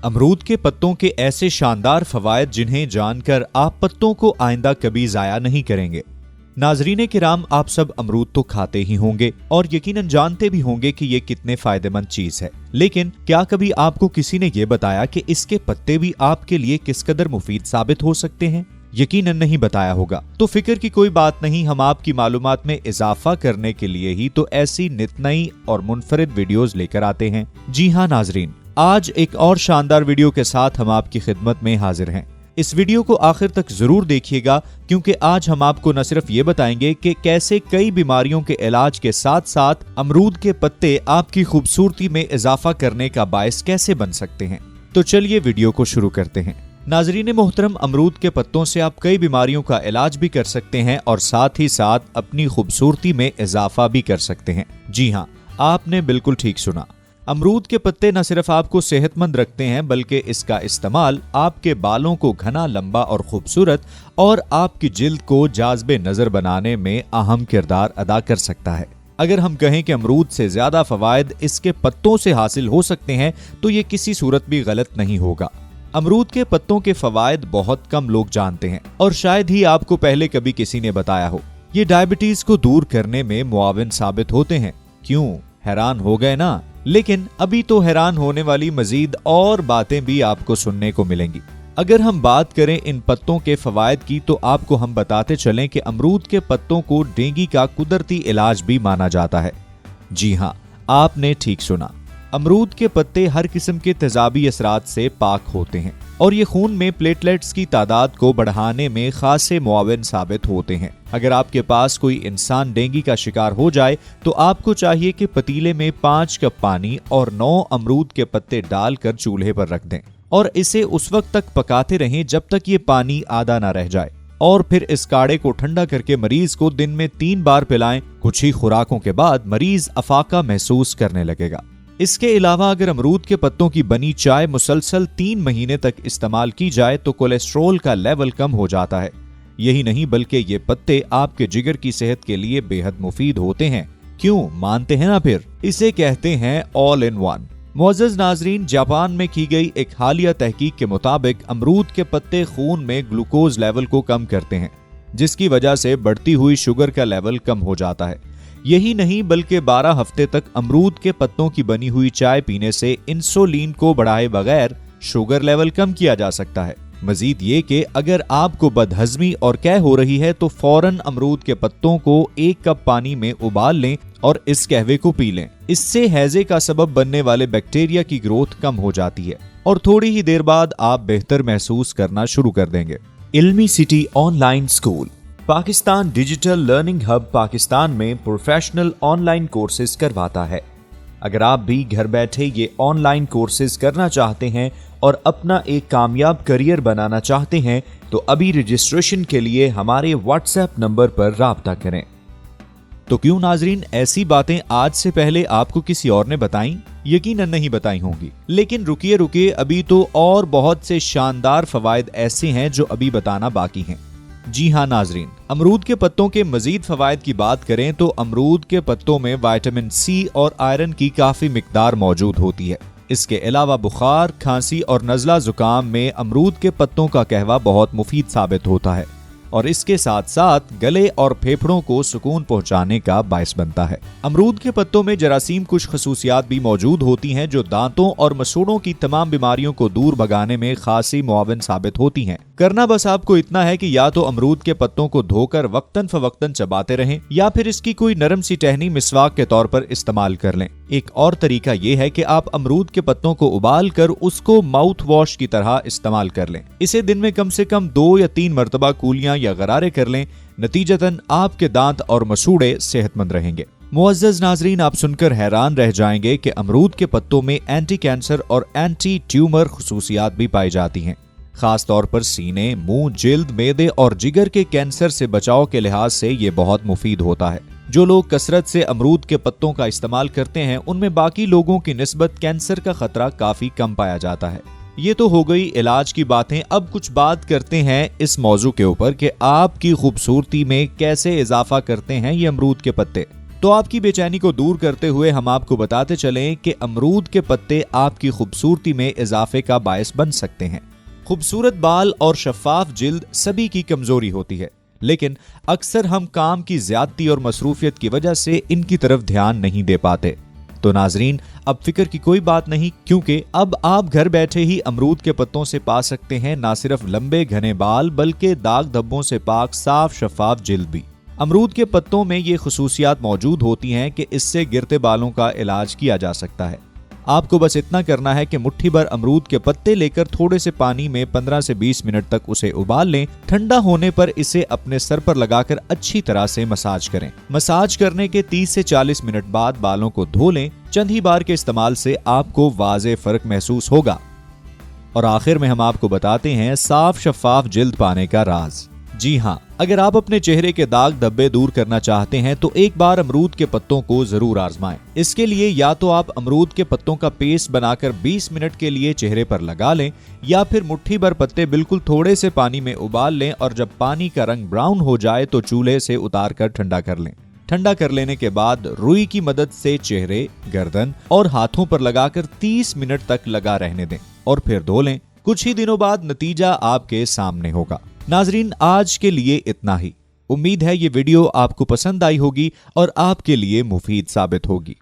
अमरूद के पत्तों के ऐसे शानदार फवायद जिन्हें जानकर आप पत्तों को आइंदा कभी जाया नहीं करेंगे। नाजरीन किराम, आप सब अमरूद तो खाते ही होंगे और यकीनन जानते भी होंगे कि ये कितने फायदेमंद चीज है, लेकिन क्या कभी आपको किसी ने ये बताया कि इसके पत्ते भी आपके लिए किस कदर मुफीद साबित हो सकते हैं? यकीनन नहीं बताया होगा। तो फिक्र की कोई बात नहीं, हम आपकी मालूमात में इजाफा करने के लिए ही तो ऐसी नित नई और मुनफरिद वीडियोस लेकर आते हैं। जी हाँ नाजरीन, आज एक और शानदार वीडियो के साथ हम आपकी खिदमत में हाजिर हैं। इस वीडियो को आखिर तक जरूर देखिएगा, क्योंकि आज हम आपको न सिर्फ ये बताएंगे कि कैसे कई बीमारियों के इलाज के साथ साथ अमरूद के पत्ते आपकी खूबसूरती में इजाफा करने का बायस कैसे बन सकते हैं। तो चलिए वीडियो को शुरू करते हैं। नाजरीन मोहतरम, अमरूद के पत्तों से आप कई बीमारियों का इलाज भी कर सकते हैं और साथ ही साथ अपनी खूबसूरती में इजाफा भी कर सकते हैं। जी हाँ, आपने बिल्कुल ठीक सुना। अमरूद के पत्ते न सिर्फ आपको सेहतमंद रखते हैं, बल्कि इसका इस्तेमाल आपके बालों को घना, लंबा और खूबसूरत और आपकी जिल्द को जाज़बे नजर बनाने में अहम किरदार अदा कर सकता है। अगर हम कहें कि अमरूद से ज्यादा फवायद इसके पत्तों से हासिल हो सकते हैं, तो ये किसी सूरत भी गलत नहीं होगा। अमरूद के पत्तों के फवायद बहुत कम लोग जानते हैं और शायद ही आपको पहले कभी किसी ने बताया हो। ये डायबिटीज को दूर करने में मुआविन साबित होते हैं। क्यों, हैरान हो गए ना? लेकिन अभी तो हैरान होने वाली मजीद और बातें भी आपको सुनने को मिलेंगी। अगर हम बात करें इन पत्तों के फवायद की, तो आपको हम बताते चलें कि अमरूद के पत्तों को डेंगू का कुदरती इलाज भी माना जाता है। जी हाँ, आपने ठीक सुना। अमरूद के पत्ते हर किस्म के तेजाबी असरात से पाक होते हैं और ये खून में प्लेटलेट्स की तादाद को बढ़ाने में खासे मुआविन साबित होते हैं। अगर आपके पास कोई इंसान डेंगू का शिकार हो जाए, तो आपको चाहिए कि पतीले में 5 कप पानी और 9 अमरूद के पत्ते डालकर चूल्हे पर रख दें और इसे उस वक्त तक पकाते रहें जब तक ये पानी आधा ना रह जाए, और फिर इस काढ़े को ठंडा करके मरीज को दिन में 3 बार पिलाएं। कुछ ही खुराकों के बाद मरीज अफाका महसूस करने लगेगा। इसके अलावा अगर अमरूद के पत्तों की बनी चाय मुसलसल 3 महीने तक इस्तेमाल की जाए, तो कोलेस्ट्रॉल का लेवल कम हो जाता है। यही नहीं, बल्कि ये पत्ते आपके जिगर की सेहत के लिए बेहद मुफीद होते हैं। क्यों, मानते हैं ना? फिर इसे कहते हैं ऑल इन वन। मुअज़्ज़ज़ नाज़रीन, जापान में की गई एक हालिया तहकीक के मुताबिक अमरूद के पत्ते खून में ग्लूकोज लेवल को कम करते हैं, जिसकी वजह से बढ़ती हुई शुगर का लेवल कम हो जाता है। यही नहीं, बल्कि 12 हफ्ते तक अमरूद के पत्तों की बनी हुई चाय पीने से इंसुलिन को बढ़ाए बगैर शुगर लेवल कम किया जा सकता है। मजीद ये कि अगर आपको बदहजमी और कैं हो रही है, तो फौरन अमरूद के पत्तों को 1 कप पानी में उबाल लें और इस कहवे को पी लें। इससे हैजे का सबब बनने वाले बैक्टीरिया की ग्रोथ कम हो जाती है और थोड़ी ही देर बाद आप बेहतर महसूस करना शुरू कर देंगे। Ilmi city online school Pakistan digital learning hub Pakistan में प्रोफेशनल ऑनलाइन कोर्सेज करवाता है। अगर आप भी घर बैठे ये ऑनलाइन कोर्सेज करना चाहते हैं और अपना एक कामयाब करियर बनाना चाहते हैं, तो अभी रजिस्ट्रेशन के लिए हमारे व्हाट्सएप नंबर पर राब्ता करें। तो क्यों नाजरीन, ऐसी बातें आज से पहले आपको किसी और ने बताई? यकीनन नहीं बताई होंगी। लेकिन रुकिए, अभी तो और बहुत से शानदार फवायद ऐसे हैं जो अभी बताना बाकी हैं। जी हाँ नाजरीन, अमरूद के पत्तों के मजीद फवायद की बात करें तो अमरूद के पत्तों में विटामिन सी और आयरन की काफी मिकदार मौजूद होती है। इसके अलावा बुखार, खांसी और नज़ला जुकाम में अमरूद के पत्तों का कहवा बहुत मुफीद साबित होता है और इसके साथ साथ गले और फेफड़ों को सुकून पहुंचाने का बायस बनता है। अमरूद के पत्तों में जरासीम कुछ खसूसियात भी मौजूद होती हैं जो दांतों और मसूड़ों की तमाम बीमारियों को दूर भगाने में खासी मुआविन साबित होती हैं। करना बस आपको इतना है कि या तो अमरूद के पत्तों को धोकर वक्तन फवक्तन चबाते रहें, या फिर इसकी कोई नरम सी टहनी मिसवाक के तौर पर इस्तेमाल कर लें। एक और तरीका यह है कि आप अमरूद के पत्तों को उबाल कर उसको माउथ वॉश की तरह इस्तेमाल कर लें। इसे दिन में कम से कम 2 या 3 मरतबा कूलियां या गरारे कर लें। नतीजतन आपके दांत और मसूड़े सेहतमंद रहेंगे। मुअज़्ज़ज़ नाज़रीन, आप सुनकर हैरान रह जाएंगे कि अमरूद के पत्तों में एंटी कैंसर और एंटी ट्यूमर खुसूसियात भी पाई जाती हैं। खास तौर पर सीने, मुंह, जिल्द, मेदे और जिगर के कैंसर से बचाव के लिहाज से ये बहुत मुफीद होता है। जो लोग कसरत से अमरूद के पत्तों का इस्तेमाल करते हैं, उनमें बाकी लोगों की निस्बत कैंसर का खतरा काफी कम पाया जाता है। ये तो हो गई इलाज की बातें। अब कुछ बात करते हैं इस मौजू के ऊपर कि आपकी खूबसूरती में कैसे इजाफा करते हैं ये अमरूद के पत्ते। तो आपकी बेचैनी को दूर करते हुए हम आपको बताते चलें कि अमरूद के पत्ते आपकी खूबसूरती में इजाफे का बायस बन सकते हैं। खूबसूरत बाल और शफाफ जिल्द सभी की कमजोरी होती है, लेकिन अक्सर हम काम की ज्यादती और मसरूफियत की वजह से इनकी तरफ ध्यान नहीं दे पाते। तो नाजरीन, अब फिक्र की कोई बात नहीं, क्योंकि अब आप घर बैठे ही अमरूद के पत्तों से पा सकते हैं ना सिर्फ लंबे घने बाल, बल्कि दाग धब्बों से पाक साफ शफाफ जिल्द भी। अमरूद के पत्तों में ये खुसूसियात मौजूद होती हैं कि इससे गिरते बालों का इलाज किया जा सकता है। आपको बस इतना करना है कि मुट्ठी भर अमरूद के पत्ते लेकर थोड़े से पानी में 15 से 20 मिनट तक उसे उबाल लें। ठंडा होने पर इसे अपने सर पर लगाकर अच्छी तरह से मसाज करें। मसाज करने के 30 से 40 मिनट बाद बालों को धो लें। चंद ही बार के इस्तेमाल से आपको वाज़े फर्क महसूस होगा। और आखिर में हम आपको बताते हैं साफ शफाफ जिल्द पाने का राज। जी हाँ, अगर आप अपने चेहरे के दाग धब्बे दूर करना चाहते हैं तो एक बार अमरूद के पत्तों को जरूर आजमाएं। इसके लिए या तो आप अमरूद के पत्तों का पेस्ट बनाकर 20 मिनट के लिए चेहरे पर लगा लें, या फिर मुट्ठी भर पत्ते बिल्कुल थोड़े से पानी में उबाल लें और जब पानी का रंग ब्राउन हो जाए तो चूल्हे से उतार कर ठंडा कर लें। ठंडा कर लेने के बाद रुई की मदद से चेहरे, गर्दन और हाथों पर लगाकर 30 मिनट तक लगा रहने दें और फिर धो लें। कुछ ही दिनों बाद नतीजा आपके सामने होगा। नाजरीन, आज के लिए इतना ही। उम्मीद है ये वीडियो आपको पसंद आई होगी और आपके लिए मुफीद साबित होगी।